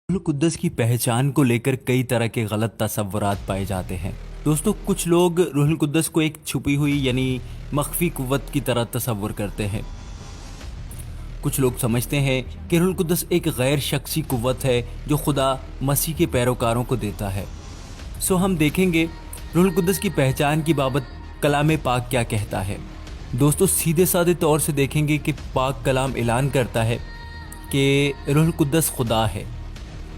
रूहुल कुद्दस की पहचान को लेकर कई तरह के गलत तसव्वुरात पाए जाते हैं। दोस्तों, कुछ लोग रूहुल कुद्दस को एक छुपी हुई यानी मख्फी कुव्वत की तरह तसव्वुर करते हैं। कुछ लोग समझते हैं कि रूहुल कुद्दस एक गैर शख्सी कुव्वत है जो खुदा मसीह के पैरोकारों को देता है। हम देखेंगे रूहुल कुद्दस की पहचान की बाबत कलाम पाक क्या कहता है। दोस्तों, सीधे साधे तौर से देखेंगे कि पाक कलाम ऐलान करता है कि रूहुल कुद्दस खुदा है।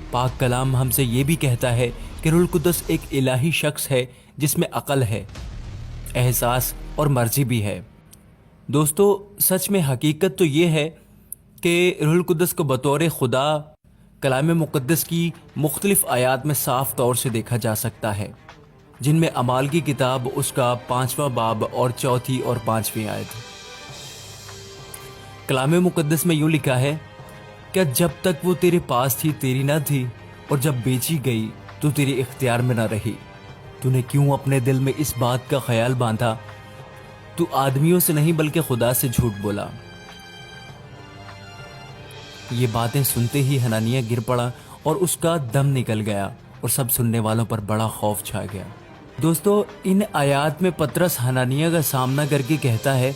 पाक कलाम हमसे ये भी कहता है कि रूहुल कुद्दस एक इलाही शख्स है जिसमें अक़ल है, एहसास और मर्जी भी है। दोस्तों, सच में हकीकत तो ये है कि रूहुल कुद्दस को बतौर खुदा कलाम मुक़द्दस की मुख्तलिफ आयात में साफ तौर से देखा जा सकता है, जिनमें अमाल की किताब उसका 5वां बाब और 4 और 5वीं आयत। कलाम मुक़द्दस में यूँ लिखा है, क्या जब तक वो तेरे पास थी तेरी न थी, और जब बेची गई तो तेरे इख्तियार में न रही। तूने क्यों अपने दिल में इस बात का ख्याल बांधा? तू आदमियों से नहीं बल्कि खुदा से झूठ बोला। ये बातें सुनते ही हनानिया गिर पड़ा और उसका दम निकल गया और सब सुनने वालों पर बड़ा खौफ छा गया। दोस्तों, इन आयात में पतरस हनानिया का सामना करके कहता है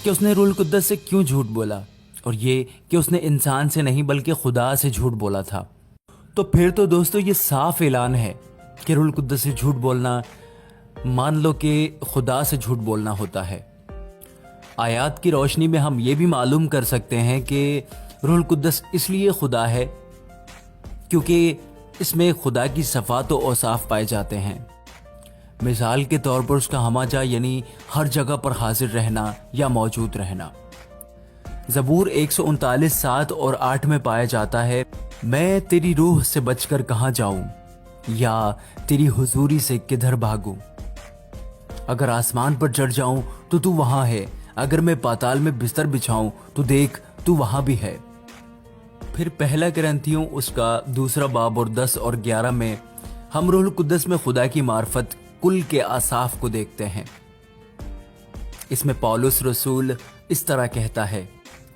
कि उसने रूहुल कुद्दस से क्यों झूठ बोला, और ये कि उसने इंसान से नहीं बल्कि खुदा से झूठ बोला था। तो फिर तो दोस्तों ये साफ ऐलान है कि रूहुल कुद्दस से झूठ बोलना मान लो कि खुदा से झूठ बोलना होता है। आयात की रोशनी में हम ये भी मालूम कर सकते हैं कि रूहुल कुद्दस इसलिए खुदा है क्योंकि इसमें खुदा की सफ़ात और औसाफ पाए जाते हैं। मिसाल के तौर पर उसका हमाजा यानी हर जगह पर हाजिर रहना या मौजूद रहना। ज़बूर 139 7 और 8 में पाया जाता है, मैं तेरी रूह से बचकर कहाँ जाऊं, या तेरी हुजूरी से किधर भागूं। अगर आसमान पर चढ़ जाऊं तो तू वहां है, अगर मैं पाताल में बिस्तर बिछाऊं तो देख तू वहां भी है। फिर पहला कुरिन्थियों उसका 2 बाब और 10 और 11 में हम रूहुल कुद्दस में खुदा की मार्फत कुल के आसाफ को देखते हैं। इसमें पौलुस रसूल इस तरह कहता है,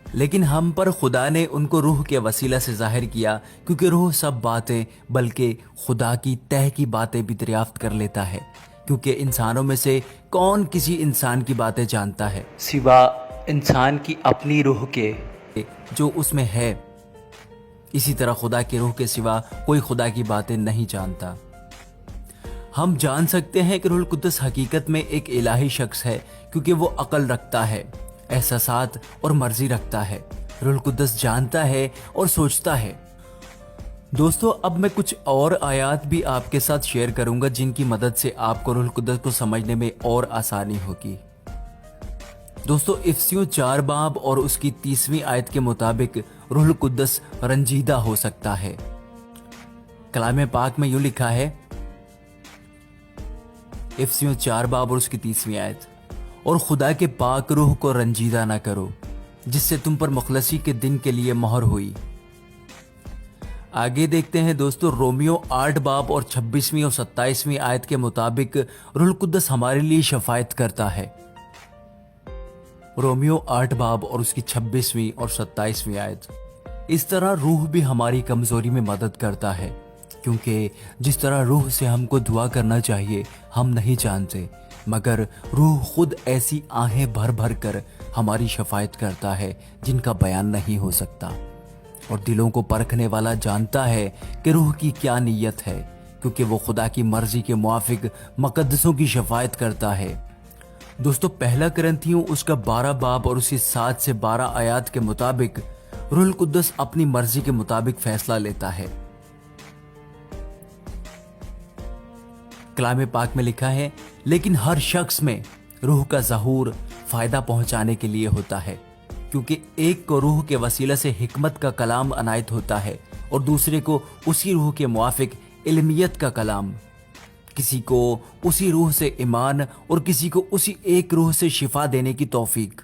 लेकिन हम पर खुदा ने उनको रूह के वसीला से जाहिर किया, क्योंकि रूह सब बातें बल्कि खुदा की तह की बातें भी दरियाफ्त कर लेता है, क्योंकि इंसानों में से कौन किसी इंसान की बातें जानता है सिवा इंसान की अपनी रूह के जो उसमें है। इसी तरह खुदा के रूह के सिवा कोई खुदा की बातें नहीं जानता। हम जान सकते हैं कि रूहुल कुद्दस हकीकत में एक इलाही शख्स है क्योंकि वो अकल रखता है, एहसासात और मर्जी रखता है। रूहुल कुद्दस जानता है और सोचता है। दोस्तों, अब मैं कुछ और आयात भी आपके साथ शेयर करूंगा जिनकी मदद से आपको रूहुल कुद्दस को समझने में और आसानी होगी। दोस्तों, इफसियों 4 बाब और उसकी 30वीं आयत के मुताबिक रूहुल कुद्दस रंजीदा हो सकता है। कलाम पाक में यूं लिखा है, इफसियों 4 बाब और उसकी 30वीं आयत, और खुदा के पाक रूह को रंजीदा ना करो जिससे तुम पर मुखलसी के दिन के लिए मोहर हुई। आगे देखते हैं दोस्तों, रोमियो 8 बाब और 26वीं और 27वीं आयत के मुताबिक रूहुल कुद्दस हमारे लिए शफायत करता है। रोमियो 8 बाब और उसकी 26वीं और 27वीं आयत। इस तरह रूह भी हमारी कमजोरी में मदद करता है, क्योंकि जिस तरह रूह से हमको दुआ करना चाहिए हम नहीं जानते, मगर रूह खुद ऐसी आहें भर भर कर हमारी शफायत करता है जिनका बयान नहीं हो सकता। और दिलों को परखने वाला जानता है कि रूह की क्या नीयत है, क्योंकि वो खुदा की मर्जी के मुआफिक मुकद्दसों की शफायत करता है। दोस्तों, पहला कुरिन्थियों उसका 12 बाब और उसी 7 से 12 आयात के मुताबिक रूहुल कुद्दस अपनी मर्जी के मुताबिक फैसला लेता है। कलाम पाक में लिखा है, लेकिन हर शख्स में रूह का ज़हूर फायदा पहुंचाने के लिए होता है, क्योंकि एक को रूह के वसीला से हिकमत का कलाम अनायत होता है और दूसरे को उसी रूह के मुआफिक इल्मियत का कलाम। किसी को उसी रूह से ईमान और किसी को उसी एक रूह से शिफा देने की तौफीक,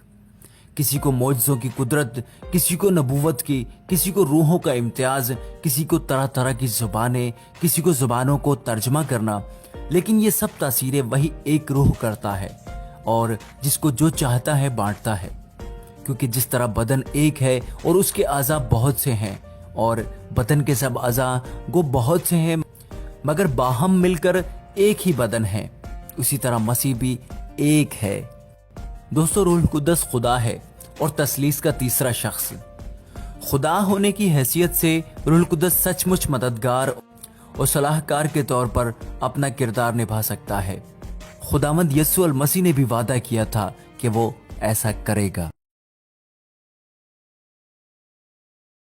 किसी को मौजज़ों की कुदरत, किसी को नबूवत की, किसी को रूहों का इम्तियाज, किसी को तरह तरह की ज़ुबानें, किसी को ज़ुबानों को तर्जमा करना। लेकिन ये सब तासीरें वही एक रूह करता है और जिसको जो चाहता है बांटता है, क्योंकि जिस तरह बदन एक है और उसके आज़ा बहुत से हैं, اور بدن کے سب اعضاء وہ بہت سے ہیں مگر باہم مل کر ایک ہی بدن ہے، اسی طرح مسیح بھی ایک ہے۔ دوستو، روح القدس خدا ہے اور تثلیث کا تیسرا شخص۔ خدا ہونے کی حیثیت سے روح القدس سچ مچ مددگار اور صلاح کار کے طور پر اپنا کردار نبھا سکتا ہے۔ خداوند یسوع المسیح نے بھی وعدہ کیا تھا کہ وہ ایسا کرے گا۔